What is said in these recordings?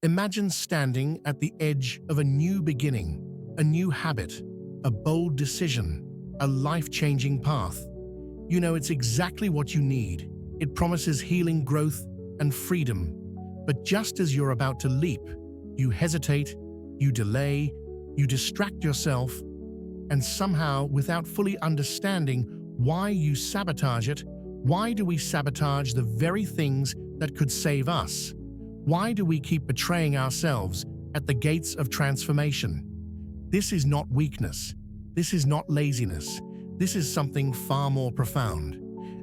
Imagine standing at the edge of a new beginning, a new habit, a bold decision, a life-changing path. You know it's exactly what you need. It promises healing, growth, and freedom. But just as you're about to leap, you hesitate, you delay, you distract yourself, and somehow, without fully understanding why you sabotage it, why do we sabotage the very things that could save us? Why do we keep betraying ourselves at the gates of transformation? This is not weakness. This is not laziness. This is something far more profound.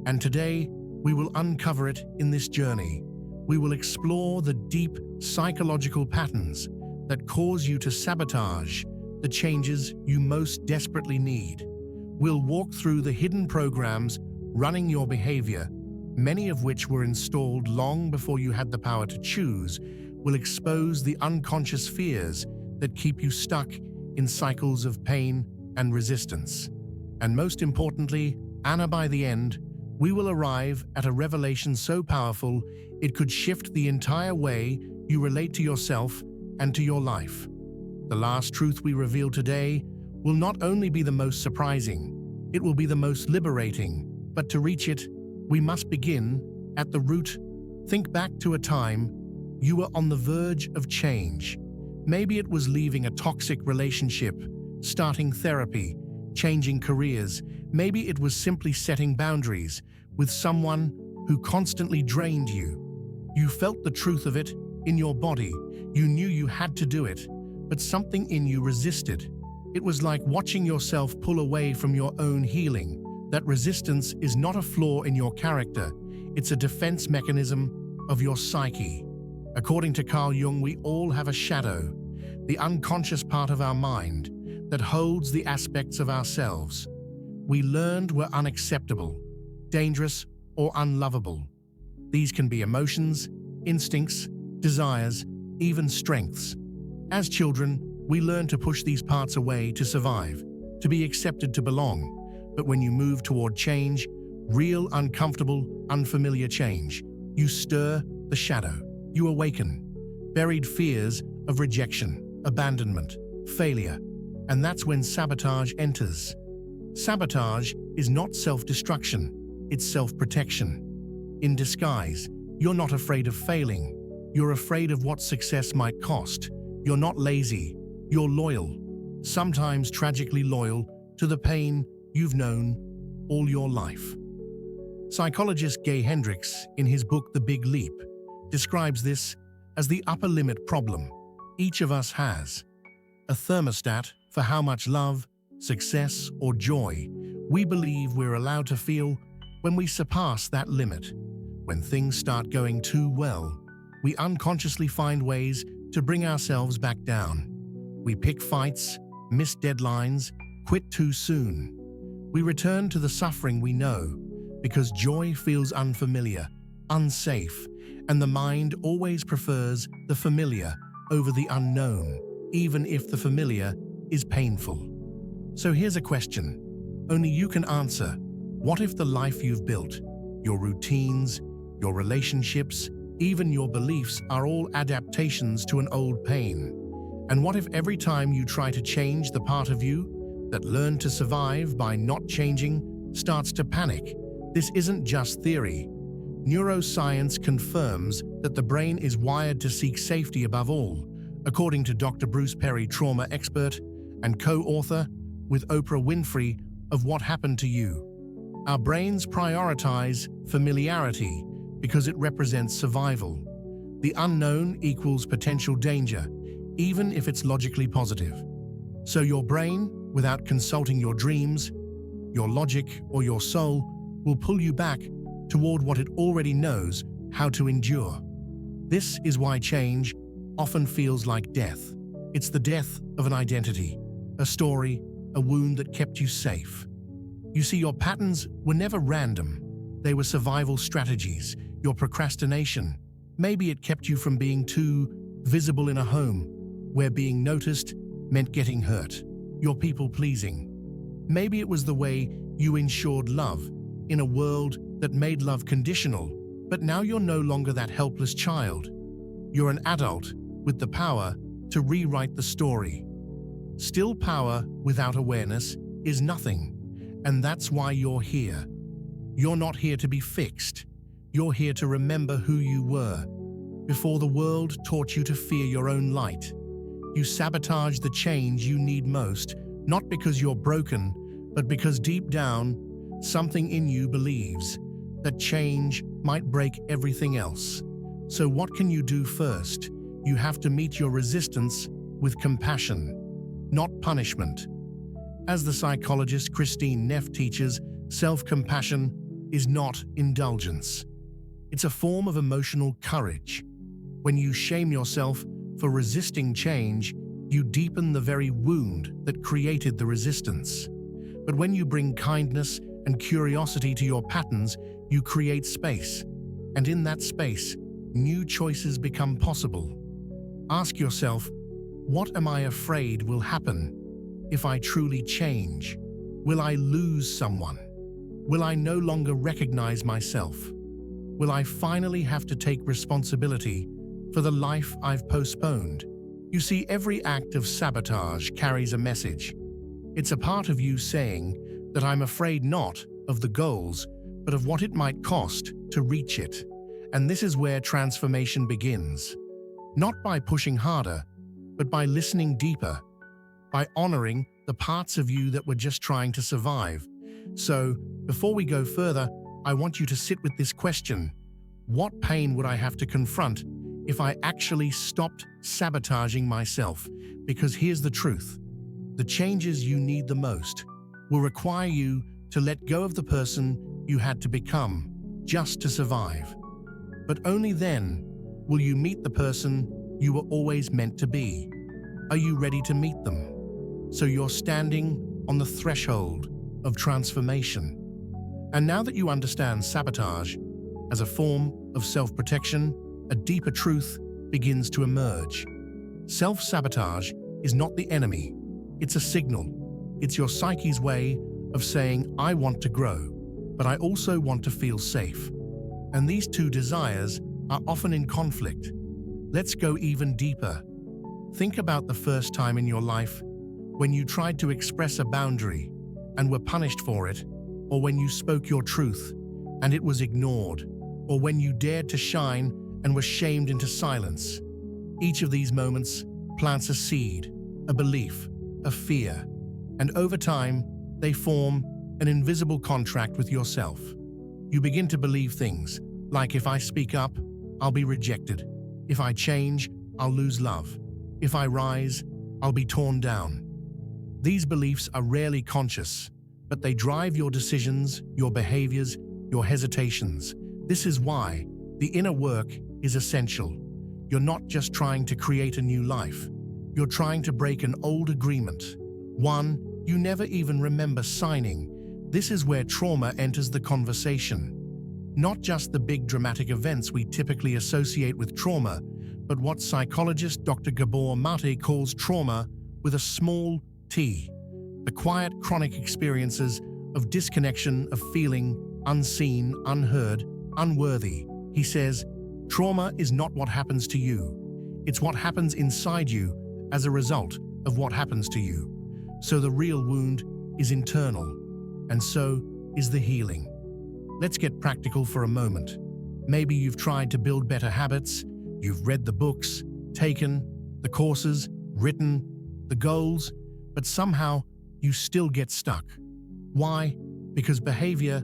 And today, we will uncover it in this journey. We will explore the deep psychological patterns that cause you to sabotage the changes you most desperately need. We'll walk through the hidden programs running your behavior, many of which were installed long before you had the power to choose. We'll expose the unconscious fears that keep you stuck in cycles of pain and resistance. And most importantly, by the end, we will arrive at a revelation so powerful it could shift the entire way you relate to yourself and to your life. The last truth we reveal today will not only be the most surprising, it will be the most liberating. But to reach it, we must begin at the root. Think back to a time you were on the verge of change. Maybe it was leaving a toxic relationship, starting therapy, changing careers. Maybe it was simply setting boundaries with someone who constantly drained you. You felt the truth of it in your body. You knew you had to do it, but something in you resisted. It was like watching yourself pull away from your own healing. That resistance is not a flaw in your character, it's a defense mechanism of your psyche. According to Carl Jung, we all have a shadow, the unconscious part of our mind that holds the aspects of ourselves we learned were unacceptable, dangerous, or unlovable. These can be emotions, instincts, desires, even strengths. As children, we learn to push these parts away to survive, to be accepted, to belong. But when you move toward change, real, uncomfortable, unfamiliar change, you stir the shadow. You awaken buried fears of rejection, abandonment, failure. And that's when sabotage enters. Sabotage is not self-destruction, it's self-protection. In disguise, you're not afraid of failing. You're afraid of what success might cost. You're not lazy, you're loyal. Sometimes tragically loyal to the pain you've known all your life. Psychologist Gay Hendricks, in his book The Big Leap, describes this as the upper limit problem each of us has. A thermostat for how much love, success, or joy we believe we're allowed to feel. When we surpass that limit, when things start going too well, we unconsciously find ways to bring ourselves back down. We pick fights, miss deadlines, quit too soon. We return to the suffering we know because joy feels unfamiliar, unsafe, and the mind always prefers the familiar over the unknown, even if the familiar is painful. So here's a question only you can answer. What if the life you've built, your routines, your relationships, even your beliefs are all adaptations to an old pain? And what if every time you try to change, the part of you that learned to survive by not changing starts to panic? This isn't just theory. Neuroscience confirms that the brain is wired to seek safety above all, according to Dr. Bruce Perry, trauma expert and co-author with Oprah Winfrey of What Happened to You. Our brains prioritize familiarity because it represents survival. The unknown equals potential danger, even if it's logically positive. So your brain, without consulting your dreams, your logic, or your soul, will pull you back toward what it already knows how to endure. This is why change often feels like death. It's the death of an identity, a story, a wound that kept you safe. You see, your patterns were never random. They were survival strategies. Your procrastination, maybe it kept you from being too visible in a home where being noticed meant getting hurt. Your people-pleasing, maybe it was the way you ensured love in a world that made love conditional. But now you're no longer that helpless child. You're an adult, with the power to rewrite the story. Still power without awareness is nothing, and that's why you're here. You're not here to be fixed. You're here to remember who you were before the world taught you to fear your own light. You sabotage the change you need most, not because you're broken, but because deep down, something in you believes that change might break everything else. So what can you do first? You have to meet your resistance with compassion, not punishment. As the psychologist Kristin Neff teaches, self-compassion is not indulgence. It's a form of emotional courage. When you shame yourself for resisting change, you deepen the very wound that created the resistance. But when you bring kindness and curiosity to your patterns, you create space. And in that space, new choices become possible. Ask yourself, what am I afraid will happen if I truly change? Will I lose someone? Will I no longer recognize myself? Will I finally have to take responsibility for the life I've postponed? You see, every act of sabotage carries a message. It's a part of you saying that I'm afraid not of the goals, but of what it might cost to reach it. And this is where transformation begins. Not by pushing harder, but by listening deeper, by honoring the parts of you that were just trying to survive. So, before we go further, I want you to sit with this question. What pain would I have to confront if I actually stopped sabotaging myself? Because here's the truth. The changes you need the most will require you to let go of the person you had to become just to survive. But only then will you meet the person you were always meant to be. Are you ready to meet them? So you're standing on the threshold of transformation. And now that you understand sabotage as a form of self-protection, a deeper truth begins to emerge. Self-sabotage is not the enemy. It's a signal. It's your psyche's way of saying, I want to grow, but I also want to feel safe. And these two desires are often in conflict. Let's go even deeper. Think about the first time in your life when you tried to express a boundary and were punished for it, or when you spoke your truth and it was ignored, or when you dared to shine and were shamed into silence. Each of these moments plants a seed, a belief, a fear, and over time, they form an invisible contract with yourself. You begin to believe things like, if I speak up, I'll be rejected. If I change, I'll lose love. If I rise, I'll be torn down. These beliefs are rarely conscious, but they drive your decisions, your behaviors, your hesitations. This is why the inner work is essential. You're not just trying to create a new life. You're trying to break an old agreement, one you never even remember signing. This is where trauma enters the conversation. Not just the big dramatic events we typically associate with trauma, but what psychologist Dr. Gabor Maté calls trauma with a small t. The quiet, chronic experiences of disconnection, of feeling unseen, unheard, unworthy. He says, trauma is not what happens to you. It's what happens inside you as a result of what happens to you. So the real wound is internal, and so is the healing. Let's get practical for a moment. Maybe you've tried to build better habits, you've read the books, taken the courses, written the goals, but somehow you still get stuck. Why? Because behavior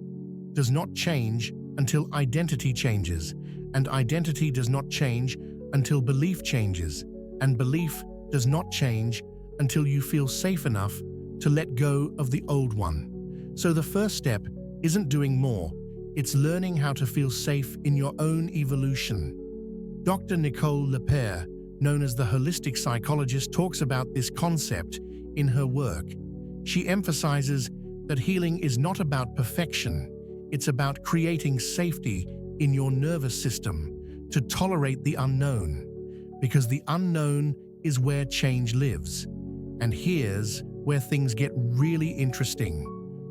does not change until identity changes, and identity does not change until belief changes, and belief does not change until you feel safe enough to let go of the old one. So the first step isn't doing more, it's learning how to feel safe in your own evolution. Dr. Nicole LePera, known as the holistic psychologist, talks about this concept in her work. She emphasizes that healing is not about perfection, it's about creating safety in your nervous system to tolerate the unknown, because the unknown is where change lives. And here's where things get really interesting.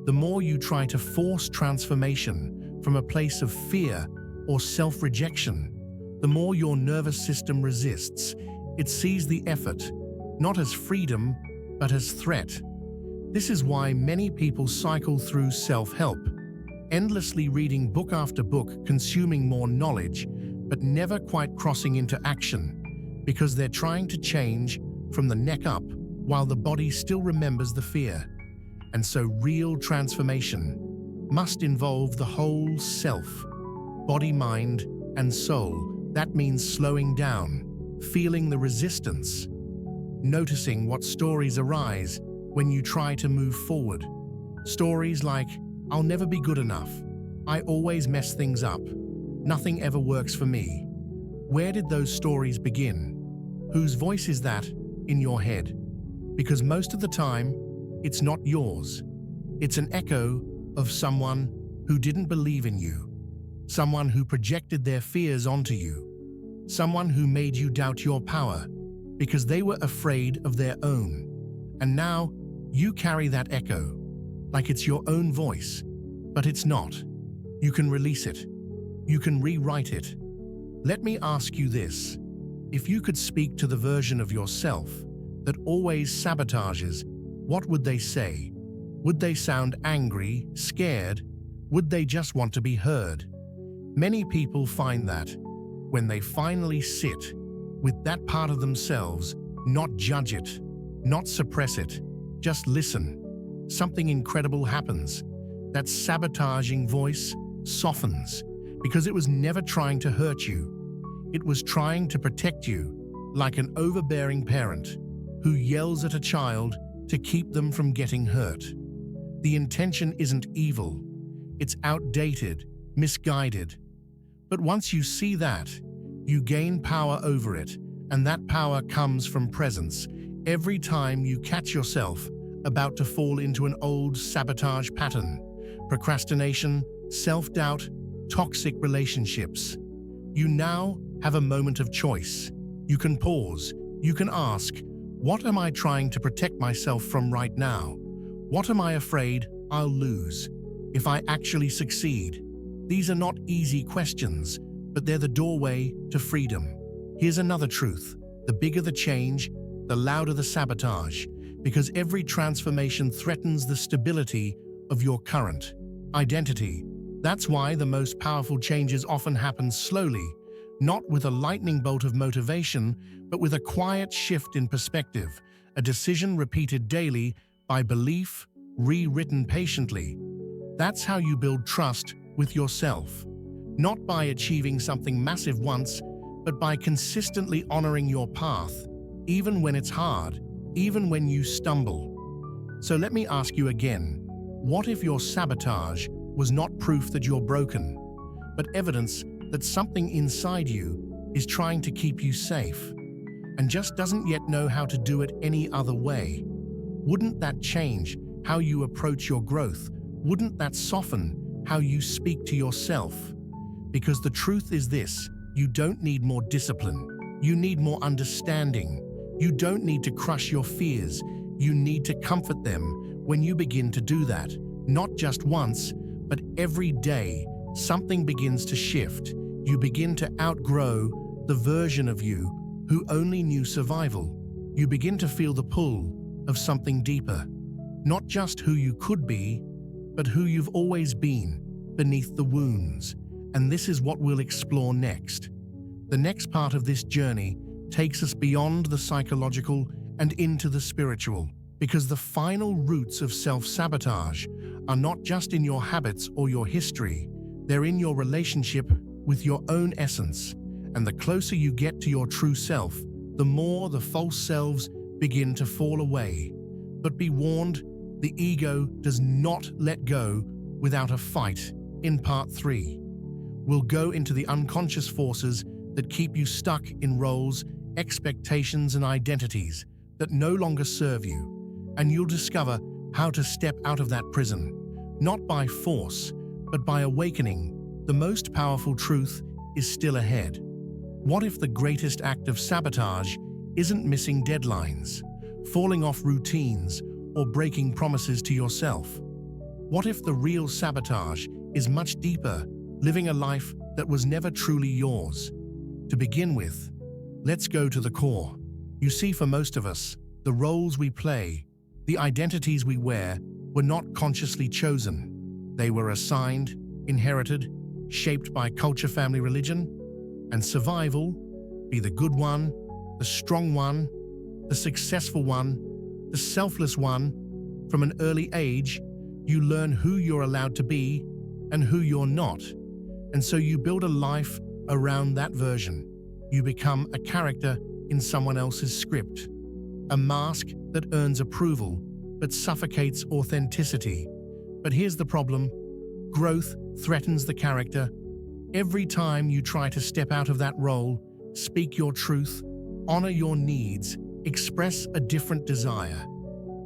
The more you try to force transformation from a place of fear or self-rejection, the more your nervous system resists. It sees the effort, not as freedom, but as threat. This is why many people cycle through self-help, endlessly reading book after book, consuming more knowledge, but never quite crossing into action, because they're trying to change from the neck up while the body still remembers the fear. And so real transformation must involve the whole self, body, mind, and soul. That means slowing down, feeling the resistance, noticing what stories arise when you try to move forward. Stories like, "I'll never be good enough. I always mess things up. Nothing ever works for me." Where did those stories begin? Whose voice is that in your head? Because most of the time, it's not yours. It's an echo of someone who didn't believe in you, someone who projected their fears onto you, someone who made you doubt your power because they were afraid of their own. And now you carry that echo like it's your own voice, but it's not. You can release it. You can rewrite it. Let me ask you this. If you could speak to the version of yourself that always sabotages, what would they say? Would they sound angry, scared? Would they just want to be heard? Many people find that when they finally sit with that part of themselves, not judge it, not suppress it, just listen, something incredible happens. That sabotaging voice softens because it was never trying to hurt you. It was trying to protect you, like an overbearing parent who yells at a child to keep them from getting hurt. The intention isn't evil. It's outdated, misguided. But once you see that, you gain power over it, and that power comes from presence. Every time you catch yourself about to fall into an old sabotage pattern, procrastination, self-doubt, toxic relationships, you now have a moment of choice. You can pause. You can ask, what am I trying to protect myself from right now? What am I afraid I'll lose if I actually succeed? These are not easy questions, but they're the doorway to freedom. Here's another truth. The bigger the change, the louder the sabotage, because every transformation threatens the stability of your current identity. That's why the most powerful changes often happen slowly, not with a lightning bolt of motivation, but with a quiet shift in perspective, a decision repeated daily by belief, rewritten patiently. That's how you build trust with yourself, not by achieving something massive once, but by consistently honoring your path, even when it's hard, even when you stumble. So let me ask you again, what if your sabotage was not proof that you're broken, but evidence that something inside you is trying to keep you safe and just doesn't yet know how to do it any other way? Wouldn't that change how you approach your growth? Wouldn't that soften how you speak to yourself? Because the truth is this, you don't need more discipline. You need more understanding. You don't need to crush your fears. You need to comfort them. When you begin to do that, not just once, but every day, something begins to shift. You begin to outgrow the version of you who only knew survival. You begin to feel the pull of something deeper. Not just who you could be, but who you've always been, beneath the wounds. And this is what we'll explore next. The next part of this journey takes us beyond the psychological and into the spiritual, because the final roots of self-sabotage are not just in your habits or your history, they're in your relationship with your own essence. And the closer you get to your true self, the more the false selves begin to fall away. But be warned, the ego does not let go without a fight. In part 3, we'll go into the unconscious forces that keep you stuck in roles, expectations, and identities that no longer serve you. And you'll discover how to step out of that prison, not by force, but by awakening. The most powerful truth is still ahead. What if the greatest act of sabotage isn't missing deadlines, falling off routines, or breaking promises to yourself? What if the real sabotage is much deeper, living a life that was never truly yours? To begin with, let's go to the core. You see, for most of us, the roles we play, the identities we wear, were not consciously chosen. They were assigned, inherited, shaped by culture, family, religion, and survival. Be the good one, the strong one, the successful one, the selfless one. From an early age, you learn who you're allowed to be and who you're not. And so you build a life around that version. You become a character in someone else's script, a mask that earns approval but suffocates authenticity. But here's the problem: growth threatens the character. Every time you try to step out of that role, speak your truth, honor your needs, express a different desire,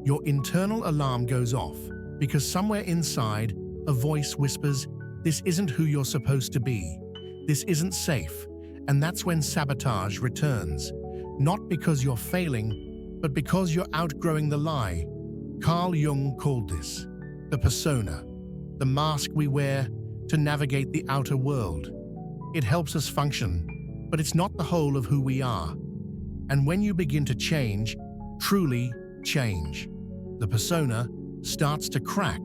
your internal alarm goes off, because somewhere inside, a voice whispers, "This isn't who you're supposed to be. This isn't safe." And that's when sabotage returns. Not because you're failing, but because you're outgrowing the lie. Carl Jung called this the persona, the mask we wear to navigate the outer world. It helps us function, but it's not the whole of who we are. And when you begin to change, truly change, the persona starts to crack,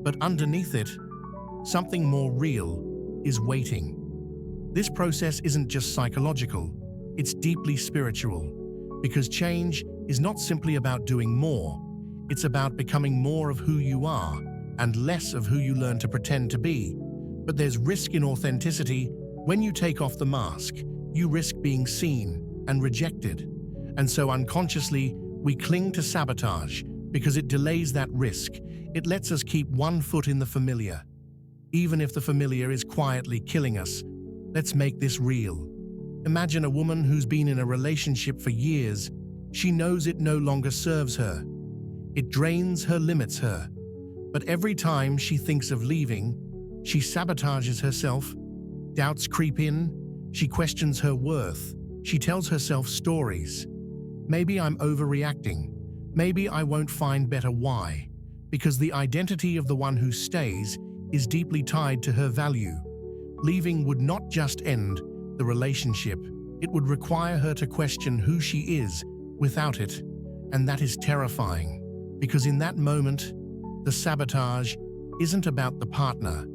but underneath it, something more real is waiting. This process isn't just psychological, it's deeply spiritual, because change is not simply about doing more, it's about becoming more of who you are and less of who you learn to pretend to be. But there's risk in authenticity. When you take off the mask, you risk being seen and rejected. And so unconsciously, we cling to sabotage because it delays that risk. It lets us keep one foot in the familiar, even if the familiar is quietly killing us. Let's make this real. Imagine a woman who's been in a relationship for years. She knows it no longer serves her. It drains her, limits her. But every time she thinks of leaving, she sabotages herself. Doubts creep in. She questions her worth. She tells herself stories. Maybe I'm overreacting. Maybe I won't find better. Why? Because the identity of the one who stays is deeply tied to her value. Leaving would not just end the relationship, it would require her to question who she is without it. And that is terrifying, because in that moment, the sabotage isn't about the partner,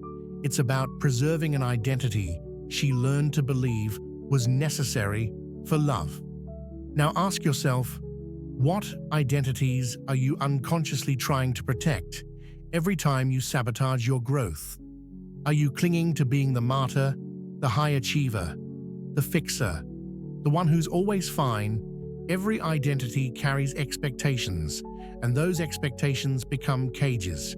it's about preserving an identity she learned to believe was necessary for love. Now ask yourself, what identities are you unconsciously trying to protect every time you sabotage your growth? Are you clinging to being the martyr, the high achiever, the fixer, the one who's always fine? Every identity carries expectations, and those expectations become cages.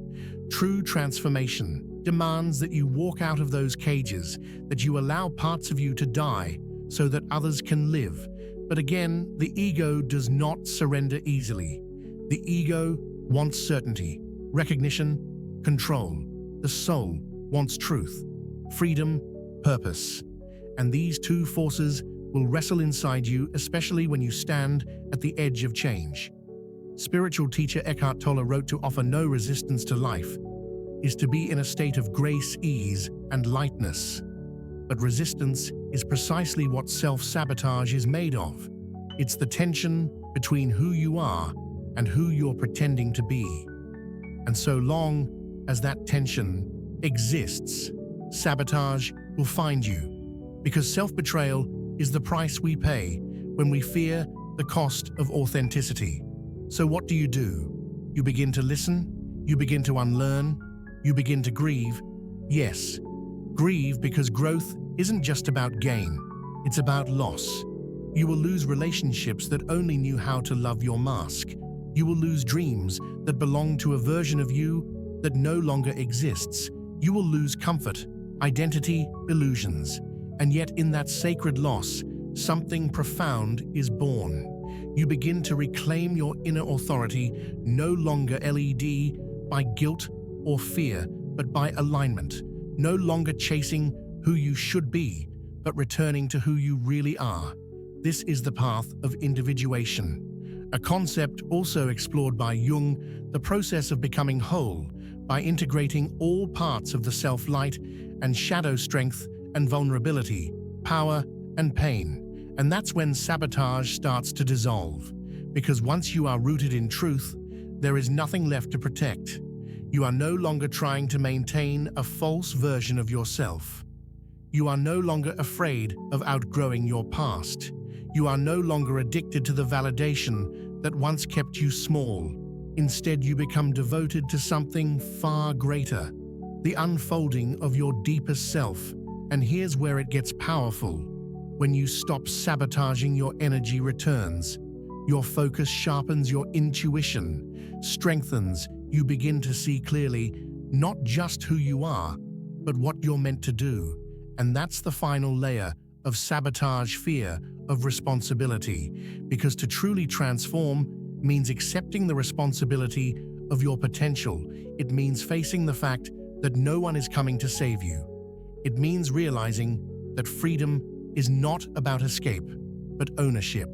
True transformation demands that you walk out of those cages, that you allow parts of you to die so that others can live. But again, the ego does not surrender easily. The ego wants certainty, recognition, control. The soul wants truth, freedom, purpose. And these two forces will wrestle inside you, especially when you stand at the edge of change. Spiritual teacher Eckhart Tolle wrote, to offer no resistance to life is to be in a state of grace, ease, and lightness. But resistance is precisely what self-sabotage is made of. It's the tension between who you are and who you're pretending to be. And so long as that tension exists, sabotage will find you, because self-betrayal is the price we pay when we fear the cost of authenticity. So what do? You begin to listen, you begin to unlearn, you begin to grieve. Yes, grieve, because growth isn't just about gain, it's about loss. You will lose relationships that only knew how to love your mask. You will lose dreams that belong to a version of you that no longer exists. You will lose comfort, identity, illusions. And yet in that sacred loss, something profound is born. You begin to reclaim your inner authority, no longer led by guilt or fear, but by alignment. No longer chasing who you should be, but returning to who you really are. This is the path of individuation, a concept also explored by Jung, the process of becoming whole by integrating all parts of the self, light and shadow, strength and vulnerability, power and pain. And that's when sabotage starts to dissolve, because once you are rooted in truth, there is nothing left to protect. You are no longer trying to maintain a false version of yourself. You are no longer afraid of outgrowing your past. You are no longer addicted to the validation that once kept you small. Instead, you become devoted to something far greater, the unfolding of your deepest self. And here's where it gets powerful. When you stop sabotaging, your energy returns. Your focus sharpens, your intuition strengthens. You begin to see clearly not just who you are, but what you're meant to do. And that's the final layer of sabotage: fear of responsibility. Because to truly transform means accepting the responsibility of your potential. It means facing the fact that no one is coming to save you. It means realizing that freedom is not about escape, but ownership.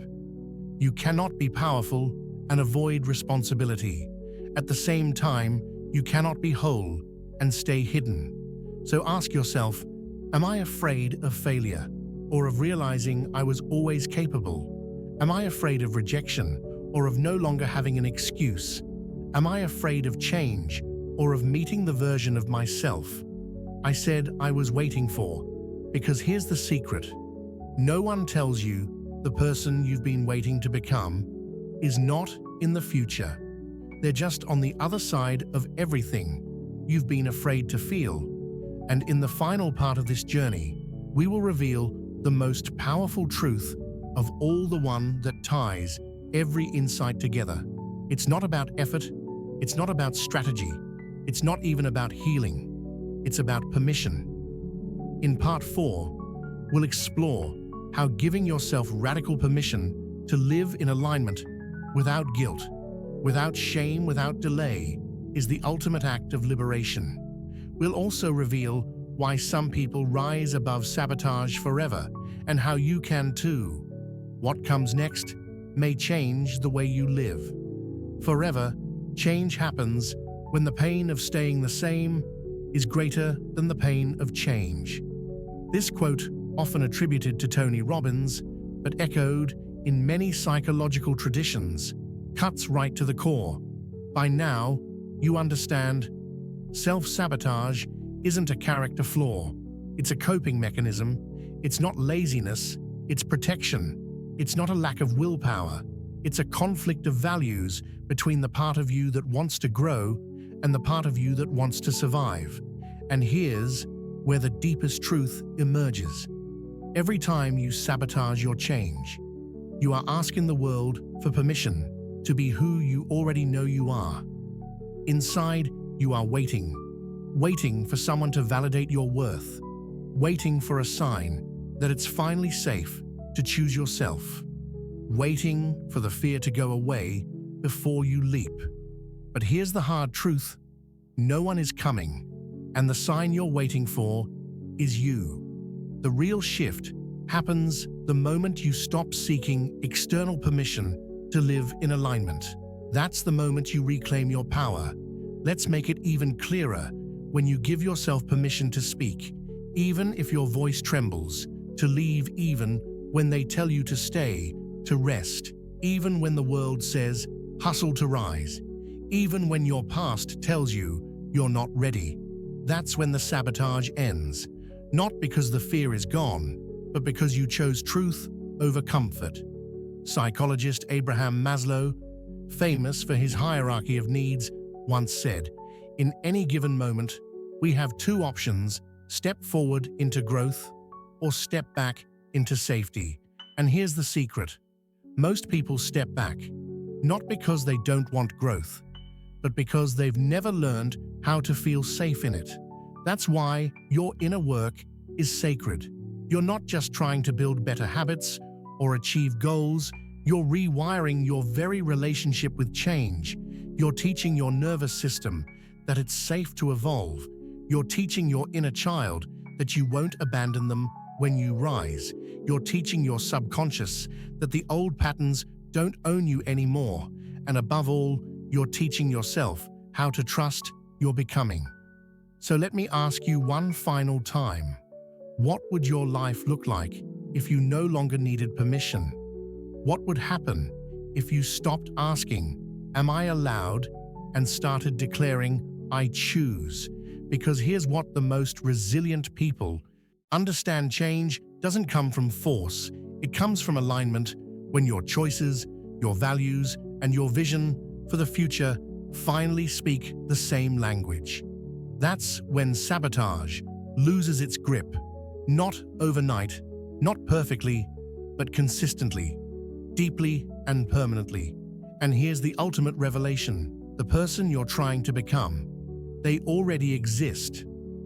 You cannot be powerful and avoid responsibility. At the same time, you cannot be whole and stay hidden. So ask yourself, am I afraid of failure, or of realizing I was always capable? Am I afraid of rejection, or of no longer having an excuse? Am I afraid of change, or of meeting the version of myself I said I was waiting for? Because here's the secret. No one tells you the person you've been waiting to become is not in the future. They're just on the other side of everything you've been afraid to feel. And in the final part of this journey, we will reveal the most powerful truth of all, the one that ties every insight together. It's not about effort, it's not about strategy, it's not even about healing, it's about permission. In part 4, we'll explore how giving yourself radical permission to live in alignment without guilt, without shame, without delay, is the ultimate act of liberation. We'll also reveal why some people rise above sabotage forever, and how you can too. What comes next may change the way you live. Forever, change happens when the pain of staying the same is greater than the pain of change. This quote, often attributed to Tony Robbins, but echoed in many psychological traditions, cuts right to the core. By now, you understand self-sabotage isn't a character flaw. It's a coping mechanism. It's not laziness, it's protection. It's not a lack of willpower. It's a conflict of values between the part of you that wants to grow and the part of you that wants to survive. And here's where the deepest truth emerges. Every time you sabotage your change, you are asking the world for permission to be who you already know you are. Inside, you are waiting for someone to validate your worth, waiting for a sign that it's finally safe to choose yourself, waiting for the fear to go away before you leap. But here's the hard truth: no one is coming, and the sign you're waiting for is you. The real shift happens the moment you stop seeking external permission to live in alignment. That's the moment you reclaim your power. Let's make it even clearer: when you give yourself permission to speak, even if your voice trembles, to leave even when they tell you to stay, to rest, even when the world says, hustle to rise, even when your past tells you you're not ready. That's when the sabotage ends, not because the fear is gone, but because you chose truth over comfort. Psychologist Abraham Maslow, famous for his hierarchy of needs, once said, "In any given moment, we have two options: step forward into growth or step back into safety." And here's the secret: most people step back, not because they don't want growth, but because they've never learned how to feel safe in it. That's why your inner work is sacred. You're not just trying to build better habits or achieve goals, you're rewiring your very relationship with change. You're teaching your nervous system that it's safe to evolve. You're teaching your inner child that you won't abandon them when you rise. You're teaching your subconscious that the old patterns don't own you anymore. And above all, you're teaching yourself how to trust your becoming. So let me ask you one final time: what would your life look like if you no longer needed permission? What would happen if you stopped asking, "Am I allowed?" and started declaring, "I choose"? Because here's what the most resilient people understand: change doesn't come from force, it comes from alignment. When your choices, your values, and your vision for the future finally speak the same language. That's when sabotage loses its grip. Not overnight, not perfectly, but consistently, deeply and permanently. And here's the ultimate revelation: the person you're trying to become, they already exist.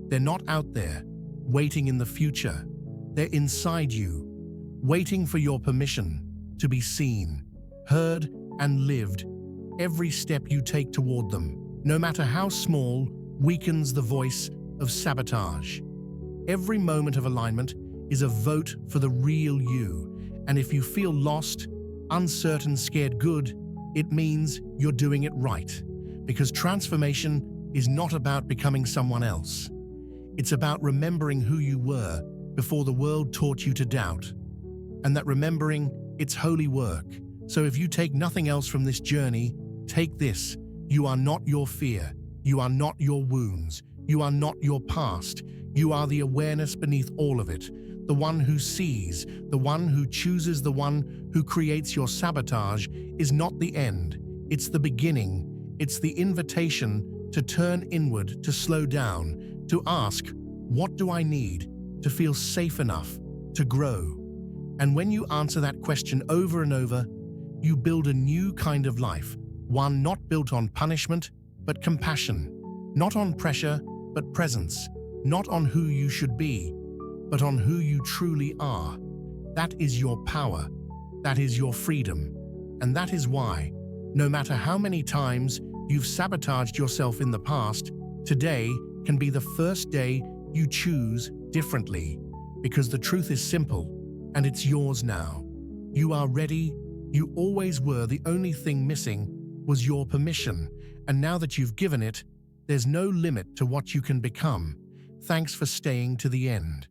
They're not out there, waiting in the future. They're inside you, waiting for your permission to be seen, heard, and lived. Every step you take toward them, no matter how small, weakens the voice of sabotage. Every moment of alignment is a vote for the real you. And if you feel lost, uncertain, scared, good, it means you're doing it right. Because transformation is not about becoming someone else. It's about remembering who you were before the world taught you to doubt. And that remembering, it's holy work. So if you take nothing else from this journey, take this: you are not your fear. You are not your wounds. You are not your past. You are the awareness beneath all of it. The one who sees, the one who chooses, the one who creates. Your sabotage is not the end. It's the beginning. It's the invitation to turn inward, to slow down, to ask, what do I need to feel safe enough to grow? And when you answer that question over and over, you build a new kind of life, one not built on punishment, but compassion, not on pressure, but presence, not on who you should be, but on who you truly are. That is your power, that is your freedom, and that is why, no matter how many times you've sabotaged yourself in the past, today can be the first day you choose differently, because the truth is simple, and it's yours now. You are ready, you always were. The only thing missing was your permission, and now that you've given it, there's no limit to what you can become. Thanks for staying to the end.